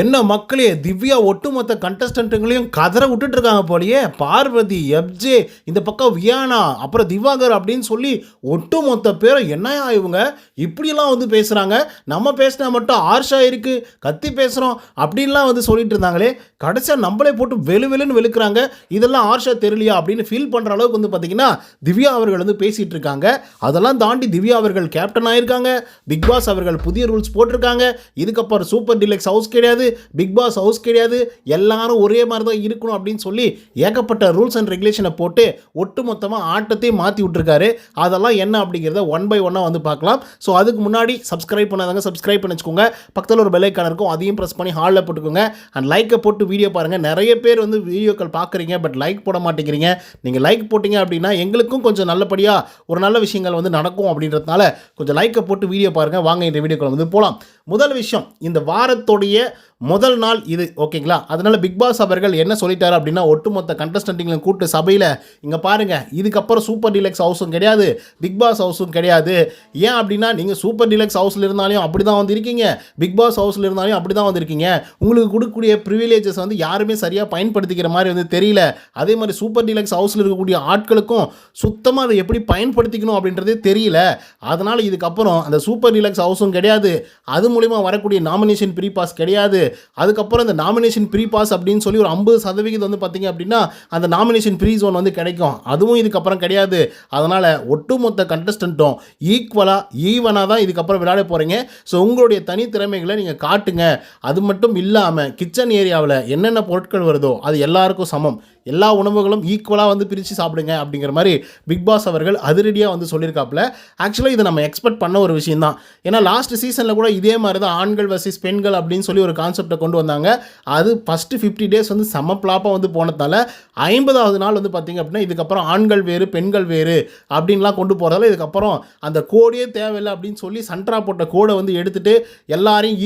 என்ன மக்களே, திவ்யா ஒட்டுமொத்த கண்டஸ்டன்ட்டுங்களையும் கதற விட்டுட்டு இருக்காங்க போலயே. பார்வதி, எப்ஜே, இந்த பக்கம் வியானா, அப்புறம் திவாகர் அப்படின்னு சொல்லி ஒட்டுமொத்த பேரும் என்னையா இவங்க இப்படிலாம் வந்து பேசுகிறாங்க. நம்ம பேசினா மட்டும் ஆர்ஷா இருக்கு, கத்தி பேசுகிறோம் அப்படின்லாம் வந்து சொல்லிட்டு இருந்தாங்களே. கடைசியாக நம்மளே போட்டு வெளுன்னு வெளுக்கிறாங்க. இதெல்லாம் ஆர்ஷா தெரியலையா அப்படின்னு ஃபீல் பண்ணுற அளவுக்கு வந்து பார்த்தீங்கன்னா திவ்யா அவர்கள் வந்து பேசிகிட்டு இருக்காங்க. அதெல்லாம் தாண்டி திவ்யா அவர்கள் கேப்டன் ஆயிருக்காங்க. பிக் பாஸ் அவர்கள் புதிய ரூல்ஸ் போட்டிருக்காங்க. இதுக்கப்புறம் சூப்பர் டிலக்ஸ் ஹவுஸ் கிடையாது, பிக் பாஸ் ஹவுஸ் கிடையாது, எல்லாரும் ஒரே மாதிரி தான் இருக்கணும் அப்படின்னு சொல்லி ஏகப்பட்ட ரூல்ஸ் அண்ட் ரெகுலேஷனை போட்டு ஒட்டுமொத்தமாக ஆட்டத்தையும் மாற்றி விட்டுருக்காரு. அதெல்லாம் என்ன அப்படிங்கிறத ஒன் பை ஒன்னாக வந்து பார்க்கலாம். ஸோ அதுக்கு முன்னாடி சப்ஸ்கிரைப் பண்ணாதாங்க சப்ஸ்கிரைப் பண்ணி வச்சுக்கோங்க. பக்கத்தில் ஒரு பெல் ஐக்கான் இருக்கும், அதையும் ப்ரெஸ் பண்ணி ஹாலில் போட்டுக்கோங்க. அண்ட் லைக்கை போட்டு வீடியோ பாருங்கள். நிறைய பேர் வந்து வீடியோக்கள் பார்க்குறீங்க, பட் லைக் போட மாட்டேங்கிறீங்க. நீங்கள் லைக் போட்டிங்க அப்படின்னா எங்களுக்கும் கொஞ்சம் நல்லபடியாக ஒரு நல்ல விஷயங்கள் வந்து நடக்கும் அப்படின்றதுனால கொஞ்சம் லைக்கை போட்டு வீடியோ பாருங்கள். வாங்க இந்த வீடியோக்கள் வந்து போகலாம். முதல் விஷயம், இந்த வாரத்துடைய முதல் நாள் இது, ஓகேங்களா? அதனால் பிக் பாஸ் அவர்கள் என்ன சொல்லிட்டாரு அப்படின்னா, ஒட்டுமொத்த கண்டஸ்டன்ட்டுங்களும் கூட்டு சபையில் இங்கே பாருங்கள், இதுக்கப்புறம் சூப்பர் டிலக்ஸ் ஹவுஸும் கிடையாது, பிக் பாஸ் ஹவுஸும் கிடையாது. ஏன் அப்படின்னா, நீங்கள் சூப்பர் டிலக்ஸ் ஹவுஸில் இருந்தாலும் அப்படி தான் வந்திருக்கீங்க, பிக் பாஸ் ஹவுஸில் இருந்தாலும் அப்படி தான் வந்திருக்கீங்க. உங்களுக்கு கொடுக்கக்கூடிய ப்ரிவிலேஜஸ் வந்து யாருமே சரியாக பயன்படுத்திக்கிற மாதிரி வந்து தெரியல. அதே மாதிரி சூப்பர் டிலக்ஸ் ஹவுஸில் இருக்கக்கூடிய ஆட்களுக்கும் சுத்தமாக அதை எப்படி பயன்படுத்திக்கணும் அப்படின்றதே தெரியல. அதனால் இதுக்கப்புறம் அந்த சூப்பர் டிலக்ஸ் ஹவுஸும் கிடையாது, அது மூலிமா வரக்கூடிய நாமினேஷன் ப்ரீ பாஸ் கிடையாது. அதுக்கப்புறம் இந்த நாமினேஷன் ப்ரீ பாஸ் அப்படின்னு சொல்லி ஒரு 50% வந்து பார்த்தீங்க அப்படின்னா அந்த நாமினேஷன் ப்ரீ ஜோன் வந்து கிடைக்கும், அதுவும் இதுக்கப்புறம் கிடையாது. அதனால் ஒட்டுமொத்த கண்டஸ்டன்ட்டும் ஈவனாக தான் இதுக்கப்புறம் விளையாட போகிறீங்க. ஸோ உங்களுடைய தனி திறமைகளை நீங்கள் காட்டுங்க. அது மட்டும் இல்லாமல் கிச்சன் ஏரியாவில் என்னென்ன பொருட்கள் வருதோ அது எல்லாருக்கும் சமம், எல்லா உணவுகளும் ஈக்குவலாக வந்து பிரித்து சாப்பிடுங்க அப்படிங்கிற மாதிரி பிக் பாஸ் அவர்கள் அதிரடியாக வந்து சொல்லியிருக்காப்புல. ஆக்சுவலாக இதை நம்ம எக்ஸ்பெக்ட் பண்ண ஒரு விஷயம் தான். ஏன்னா லாஸ்ட் சீசனில் கூட இதே மாதிரி தான் ஆண்கள் வர்சஸ் பெண்கள் அப்படின்னு சொல்லி ஒரு கான்செப்டை கொண்டு வந்தாங்க. அது ஃபஸ்ட்டு 50 டேஸ் வந்து செம்ம பிளாப்பாக வந்து போனதால் 50வது நாள் வந்து பார்த்திங்க அப்படின்னா இதுக்கப்புறம் ஆண்கள் வேறு பெண்கள் வேறு அப்படின்லாம் கொண்டு போகிறதால இதுக்கப்புறம் அந்த கோடே தேவையில்லை அப்படின்னு சொல்லி சன்ட்ரா போட்ட கோடை வந்து எடுத்துகிட்டு எல்லாரையும்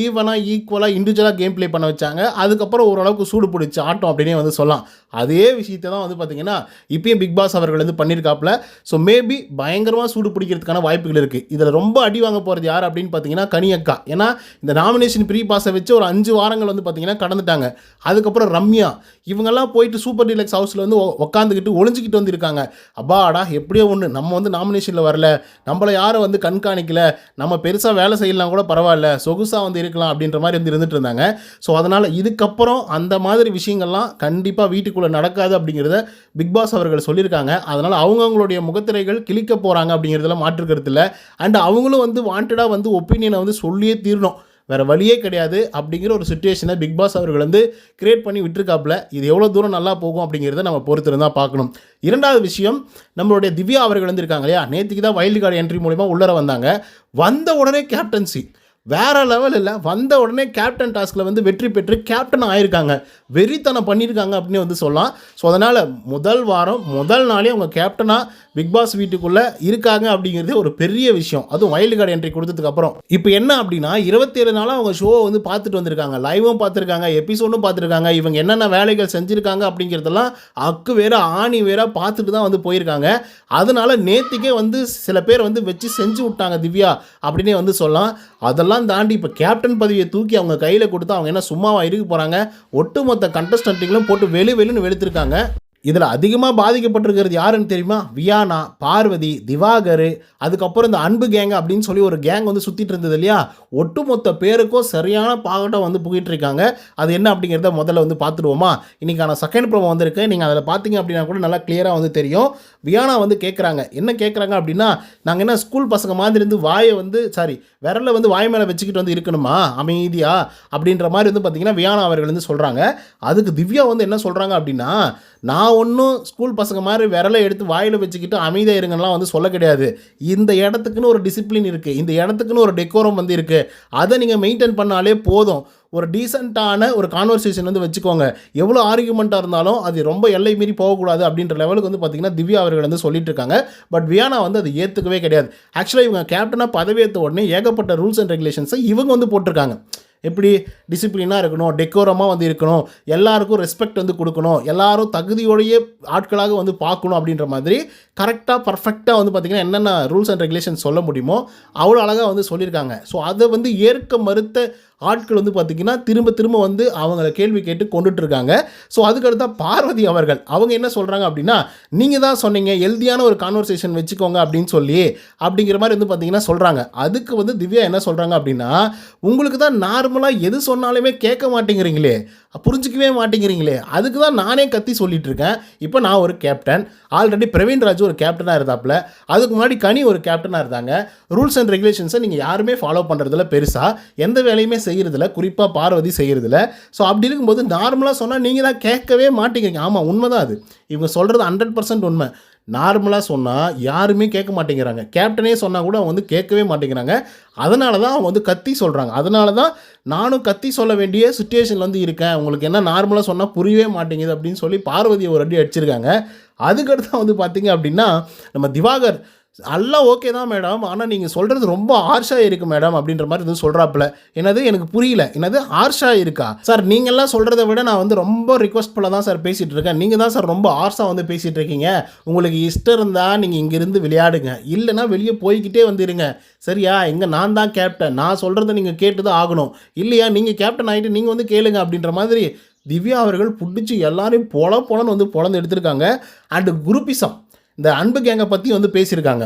ஈக்குவலாக இண்டிவிஜுவலாக கேம் ப்ளே பண்ண வச்சாங்க. அதுக்கப்புறம் ஓரளவுக்கு சூடு பிடிச்சி ஆட்டம் அப்படின்னே வந்து சொல்லலாம். அதே விஷயத்தை தான் வந்து பார்த்தீங்கன்னா இப்பயும் பிக் பாஸ் அவர்கள் வந்து பண்ணியிருக்காப்புல. ஸோ மேபி பயங்கரமாக சூடு பிடிக்கிறதுக்கான வாய்ப்புகள் இருக்குது. இதில் ரொம்ப அடி வாங்க போகிறது யார் அப்படின்னு பார்த்தீங்கன்னா கனியக்கா. ஏன்னா இந்த நாமினேஷன் ப்ரீ பாஸை வச்சு ஒரு 5 வாரங்கள் வந்து பார்த்தீங்கன்னா கடந்துட்டாங்க. அதுக்கப்புறம் ரம்யா, இவங்கெல்லாம் போயிட்டு சூப்பர் டிலக்ஸ் ஹவுஸில் வந்து உட்காந்துக்கிட்டு ஒளிஞ்சிக்கிட்டு வந்துருக்காங்க. அப்பாடா எப்படியோ ஒன்று, நம்ம வந்து நாமினேஷனில் வரல, நம்மளை யாரும் வந்து கண்காணிக்கல, நம்ம பெருசாக வேலை செய்யலாம் கூட பரவாயில்ல, சொகுசாக வந்து இருக்கலாம் அப்படின்ற மாதிரி வந்து இருந்துட்டு இருந்தாங்க. ஸோ அதனால் இதுக்கப்புறம் அந்த மாதிரி விஷயங்கள்லாம் கண்டிப்பாக வீட்டுக்குள்ளே நடக்காது அப்படிங்கிறத பிக் பாஸ் அவர்கள் சொல்லியிருக்காங்க. அதனால் அவங்கவுங்களுடைய முகத்திரைகள் கிழிக்க போகிறாங்க அப்படிங்கிறதுல மாற்றுக்கிறது இல்லை. அண்ட் அவங்களும் வந்து வாண்டடாக வந்து ஒப்பீனியனை வந்து சொல்லியே தீரணும், வேறு வழியே கிடையாது அப்படிங்கிற ஒரு சுச்சுவேஷனை பிக் பாஸ் அவர்கள் வந்து கிரியேட் பண்ணி விட்டுருக்காப்புல. இது எவ்வளோ தூரம் நல்லா போகும் அப்படிங்கிறத நம்ம பொறுத்திருந்தால் பார்க்கணும். இரண்டாவது விஷயம், நம்மளுடைய திவ்யா அவர்கள் வந்து இருக்காங்க இல்லையா, நேற்றுக்கு தான் வைல்டு கார்டு என்ட்ரி மூலிமா உள்ளர வந்தாங்க. வந்த உடனே கேப்டன்சி வேறு லெவல் இல்லை, வந்த உடனே கேப்டன் டாஸ்கில் வந்து வெற்றி பெற்று கேப்டன் ஆயிருக்காங்க, வெறித்தனம் பண்ணியிருக்காங்க அப்படின்னு வந்து சொல்லலாம். ஸோ அதனால் முதல் வாரம் முதல் நாளே அவங்க கேப்டனாக பிக் பாஸ் வீட்டுக்குள்ளே இருக்காங்க அப்படிங்கிறது ஒரு பெரிய விஷயம். அதுவும் வைல்டு கார்டு என்ட்ரி கொடுத்ததுக்கப்புறம் இப்போ என்ன அப்படின்னா 27 நாளாக அவங்க ஷோவை வந்து பார்த்துட்டு வந்திருக்காங்க, லைவும் பார்த்துருக்காங்க, எபிசோடும் பார்த்துருக்காங்க, இவங்க என்னென்ன வேலைகள் செஞ்சுருக்காங்க அப்படிங்கிறதெல்லாம் அக்கு வேற ஆணி வேற பார்த்துட்டு தான் வந்து போயிருக்காங்க. அதனால் நேற்றுக்கே வந்து சில பேர் வந்து வச்சு செஞ்சு விட்டாங்க திவ்யா அப்படின்னே வந்து சொல்லலாம். அதெல்லாம் தாண்டி இப்போ கேப்டன் பதவியை தூக்கி அவங்க கையில் கொடுத்து அவங்க என்ன சும்மாவாக இருக்க போகிறாங்க, ஒட்டுமொத்த கண்டஸ்டன்ட்டுகளும் போட்டு வெளுன்னு வெளுத்திருக்காங்க. இதில் அதிகமாக பாதிக்கப்பட்டிருக்கிறது யாருன்னு தெரியுமா? வியானா, பார்வதி, திவாகர், அதுக்கப்புறம் இந்த அன்பு கேங் அப்படின்னு சொல்லி ஒரு கேங் வந்து சுற்றிட்டு இருந்தது இல்லையா, ஒட்டுமொத்த பேருக்கும் சரியான பாகட்டம் வந்து புகிட்டு இருக்காங்க. அது என்ன அப்படிங்கிறத முதல்ல வந்து பார்த்துடுவோமா? இன்றைக்கான செகண்ட் ப்ரோமோ வந்திருக்கு, நீங்கள் அதில் பார்த்தீங்க அப்படின்னா கூட நல்லா கிளியராக வந்து தெரியும். வியானா வந்து கேட்குறாங்க, என்ன கேட்குறாங்க அப்படின்னா, நாங்கள் என்ன ஸ்கூல் பசங்க மாதிரி இருந்து வாயை வந்து விரலை வந்து வாய் மேலே வச்சுக்கிட்டு வந்து இருக்கணுமா அமைதியா அப்படின்ற மாதிரி வந்து பார்த்திங்கன்னா வியானா அவர்கள் வந்து சொல்கிறாங்க. அதுக்கு திவ்யா வந்து என்ன சொல்கிறாங்க அப்படின்னா, நான் ஒன்றும் ஸ்கூல் பசங்க மாதிரி விரலை எடுத்து வாயில் வச்சுக்கிட்டு அமைதியாக இருங்கலாம் வந்து சொல்ல கிடையாது. இந்த இடத்துக்குன்னு ஒரு டிசிப்ளின் இருக்குது, இந்த இடத்துக்குன்னு ஒரு டெக்கோரம் வந்து இருக்குது, அதை நீங்கள் மெயின்டைன் பண்ணாலே போதும். ஒரு டீசெண்டான ஒரு கான்வர்சேஷன் வந்து வச்சுக்கோங்க, எவ்வளோ ஆர்குமெண்ட்டாக இருந்தாலும் அது ரொம்ப எல்லை மீறி போகக்கூடாது அப்படின்ற லெவலுக்கு வந்து பார்த்திங்கன்னா திவ்யா அவர்கள் வந்து சொல்லிட்டு இருக்காங்க. பட் வியானா வந்து அது ஏற்றுக்கவே கிடையாது. ஆக்சுவலாக இவங்க கேப்டனாக பதவியேற்ற உடனே ஏகப்பட்ட ரூல்ஸ் அண்ட் ரெகுலேஷன்ஸை இவங்க வந்து போட்டிருக்காங்க. எப்படி டிசிப்ளினாக இருக்கணும், டெக்கோரமாக வந்து இருக்கணும், எல்லாருக்கும் ரெஸ்பெக்ட் வந்து கொடுக்கணும், எல்லாரும் தகுதியோடைய ஆட்களாக வந்து பார்க்கணும் அப்படின்ற மாதிரி கரெக்டாக பர்ஃபெக்டாக வந்து பார்த்திங்கன்னா என்னென்ன ரூல்ஸ் அண்ட் ரெகுலேஷன்ஸ் சொல்ல முடியுமோ அவ்வளோ அழகாக வந்து சொல்லியிருக்காங்க. ஸோ அதை வந்து ஏற்க மறுத்த ஆட்கள் வந்து பார்த்திங்கன்னா திரும்ப திரும்ப வந்து அவங்கள கேள்வி கேட்டு கொண்டுட்டு இருக்காங்க. ஸோ அதுக்கடுத்தா பார்வதி அவர்கள் அவங்க என்ன சொல்கிறாங்க அப்படின்னா, நீங்கள் தான் சொன்னீங்க ஹெல்தியான ஒரு கான்வர்சேஷன் வச்சுக்கோங்க அப்படின்னு சொல்லி அப்படிங்கிற மாதிரி வந்து பார்த்திங்கன்னா சொல்கிறாங்க. அதுக்கு வந்து திவ்யா என்ன சொல்கிறாங்க அப்படின்னா, உங்களுக்கு தான் நார்மலாக எது சொன்னாலுமே கேட்க மாட்டேங்கிறீங்களே, புரிஞ்சிக்கவே மாட்டேங்கிறீங்களே, அதுக்கு தான் நானே கத்தி சொல்லிட்டு இருக்கேன். இப்போ நான் ஒரு கேப்டன், ஆல்ரெடி பிரவீன் ராஜு ஒரு கேப்டனாக இருந்தாப்புல, அதுக்கு முன்னாடி கனி ஒரு கேப்டனாக இருந்தாங்க. ரூல்ஸ் அண்ட் ரெகுலேஷன்ஸை நீங்கள் யாருமே ஃபாலோ பண்ணுறதில்ல, பெருசாக எந்த வேலையுமே செய்கிறதில்ல, குறிப்பாக பார்வதி செய்கிறதில்ல. ஸோ அப்படி இருக்கும்போது நார்மலாக சொன்னால் நீங்கள் தான் கேட்கவே மாட்டேங்கிறீங்க. ஆமாம், உண்மை தான் அது. இவங்க சொல்கிறது 100% உண்மை. நார்மலாக சொன்னால் யாருமே கேட்க மாட்டேங்கிறாங்க. கேப்டனே சொன்னால் கூட அவங்க வந்து கேட்கவே மாட்டேங்கிறாங்க. அதனால தான் அவங்க வந்து கத்தி சொல்கிறாங்க. அதனால தான் நானும் கத்தி சொல்ல வேண்டிய சுச்சுவேஷனில் வந்து இருக்கேன். உங்களுக்கு என்ன நார்மலாக சொன்னால் புரியவே மாட்டேங்குது அப்படின்னு சொல்லி பார்வதியை ஒரு அடி அடிச்சிருக்காங்க. அதுக்கடுத்து வந்து பார்த்தீங்க அப்படின்னா, நம்ம திவாகர் எல்லாம் ஓகே தான் மேடம், ஆனால் நீங்கள் சொல்கிறது ரொம்ப ஹார்ஷாக இருக்குது மேடம் அப்படின்ற மாதிரி வந்து சொல்கிறாப்புல. என்னது எனக்கு புரியல, என்னது ஹார்ஷாக இருக்கா சார்? நீங்கள்லாம் சொல்கிறத விட நான் வந்து ரொம்ப ரிக்வஸ்ட்ஃபுல்லாக தான் சார் பேசிகிட்டு இருக்கேன். நீங்கள் தான் சார் ரொம்ப ஹார்ஷாக வந்து பேசிகிட்டு இருக்கீங்க. உங்களுக்கு இஷ்டம் இருந்தால் நீங்கள் இங்கேருந்து விளையாடுங்க, இல்லைனா வெளியே போய்கிட்டே வந்துடுங்க, சரியா? இங்கே நான் தான் கேப்டன், நான் சொல்கிறத நீங்கள் கேட்டு தான் ஆகணும். இல்லையா நீங்கள் கேப்டன் ஆகிட்டு நீங்கள் வந்து கேளுங்க அப்படின்ற மாதிரி திவ்யா அவர்கள் பிடிச்சி எல்லாரையும் பொலன்னு வந்து பொழந்து எடுத்திருக்காங்க. அண்டு குரூப்பிசம், இந்த அன்பு கேங்கை பற்றி வந்து பேசியிருக்காங்க.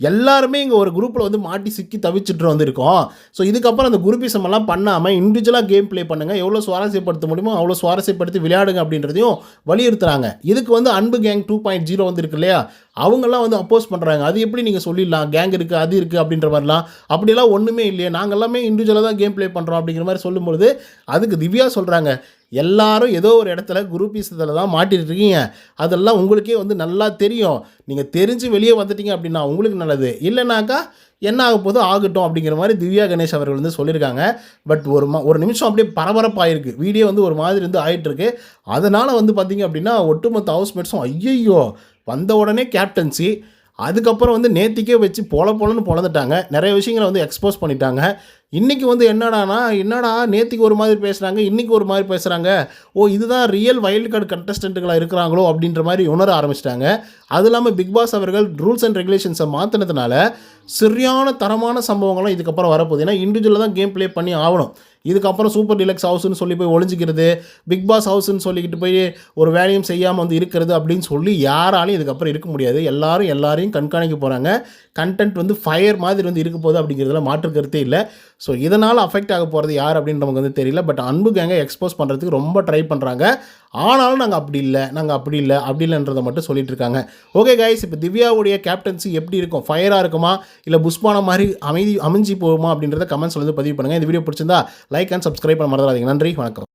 எல்லாருமே இங்கே ஒரு குரூப்பில் வந்து மாட்டி சிக்கி தவிச்சிட்டு வந்திருக்கோம். ஸோ இதுக்கப்புறம் அந்த குரூப்பிசம் எல்லாம் பண்ணாமல் இண்டிவிஜுவலாக கேம் ப்ளே பண்ணுங்கள், எவ்வளோ சுவாரஸ்யப்படுத்த முடியுமோ அவ்வளோ சுவாரஸ்யப்படுத்தி விளையாடுங்க அப்படின்றதையும் வலியுறுத்துறாங்க. இதுக்கு வந்து அன்பு கேங் 2.0 வந்து இருக்கு இல்லையா, அவங்கெல்லாம் வந்து அப்போஸ் பண்ணுறாங்க. அது எப்படி நீங்கள் சொல்லிடலாம், கேங் இருக்குது அது இருக்குது அப்படின்ற மாதிரிலாம். அப்படியெல்லாம் ஒன்றுமே இல்லையே, நாங்கள் எல்லாமே இண்டிவிஜுவலாக தான் கேம் ப்ளே பண்ணுறோம் அப்படிங்கிற மாதிரி சொல்லும்பொழுது அதுக்கு திவ்யா சொல்கிறாங்க, எல்லாரும் ஏதோ ஒரு இடத்துல குரூப்பிசத்தில் தான் மாட்டிட்டு இருக்கீங்க, அதெல்லாம் உங்களுக்கே வந்து நல்லா தெரியும். நீங்கள் தெரிஞ்சு வெளியே வந்துட்டீங்க அப்படின்னா உங்களுக்கு நல்லது, இல்லைனாக்கா என்ன ஆக போதோ ஆகட்டும் அப்படிங்கிற மாதிரி திவ்யா கணேஷ் அவர்கள் வந்து சொல்லியிருக்காங்க. பட் ஒரு நிமிஷம் அப்படியே பரபரப்பாயிருக்கு, வீடியோ வந்து ஒரு மாதிரி வந்து ஆகிட்டுருக்கு. அதனால் வந்து பார்த்திங்க அப்படின்னா ஒட்டுமொத்த ஹவுஸ்மேட்ஸும் ஐயையோ வந்த உடனே கேப்டன்சி, அதுக்கப்புறம் வந்து நேத்திக்கே வச்சு பொலன்னு பொழந்துட்டாங்க. நிறைய விஷயங்களை வந்து எக்ஸ்போஸ் பண்ணிட்டாங்க. இன்றைக்கி வந்து என்னடா நேத்திக்கு ஒரு மாதிரி பேசுகிறாங்க, இன்றைக்கி ஒரு மாதிரி பேசுகிறாங்க, ஓ இதுதான் ரியல் வைல்டு கார்டு கண்டஸ்டண்ட்டுகளாக இருக்கிறாங்களோ அப்படின்ற மாதிரி உணர ஆரம்பிச்சிட்டாங்க. அது இல்லாமல் பிக் பாஸ் அவர்கள் ரூல்ஸ் அண்ட் ரெகுலேஷன்ஸை மாற்றினதுனால சரியான தரமான சம்பவங்களும் இதுக்கப்புறம் வரப்போகுது. ஏன்னா இண்டிவிஜுவலாக தான் கேம் ப்ளே பண்ணி ஆகணும். இதுக்கப்புறம் சூப்பர் டிலக்ஸ் ஹவுஸ்னு சொல்லி போய் ஒளிஞ்சிக்கிறது, பிக் பாஸ் ஹவுஸ்ன்னு சொல்லிக்கிட்டு போய் ஒரு வேலையும் செய்யாமல் வந்து இருக்கிறது அப்படின்னு சொல்லி யாராலையும் இதுக்கப்புறம் இருக்க முடியாது. எல்லாரையும் கண்காணிக்க போகிறாங்க. கண்டென்ட் வந்து ஃபயர் மாதிரி வந்து இருக்க போகுது அப்படிங்கிறதுல மாற்று கருத்தே இல்லை. ஸோ இதனால் அஃபெக்ட் ஆக போகிறது யார் அப்படின்னு நமக்கு வந்து தெரியல. பட் அன்பு கேங்கை எக்ஸ்போஸ் பண்ணுறதுக்கு ரொம்ப ட்ரை பண்ணுறாங்க. ஆனாலும் நாங்கள் அப்படி இல்லைன்றதை மட்டும் சொல்லிட்டு இருக்காங்க. ஓகே கைஸ், இப்போ திவ்யாவுடைய கேப்டன்சி எப்படி இருக்கும், ஃபயராக இருக்குமா இல்லை புஷ்பான மாதிரி அமைஞ்சு போகுமா அப்படின்றத கமெண்ட்ஸில் வந்து பதிவு பண்ணுங்கள். இந்த வீடியோ பிடிச்சிருந்தா லைக் அண்ட் சப்ஸ்கிரைப் பண்ண மறந்துடாதீங்க. நன்றி, வணக்கம்.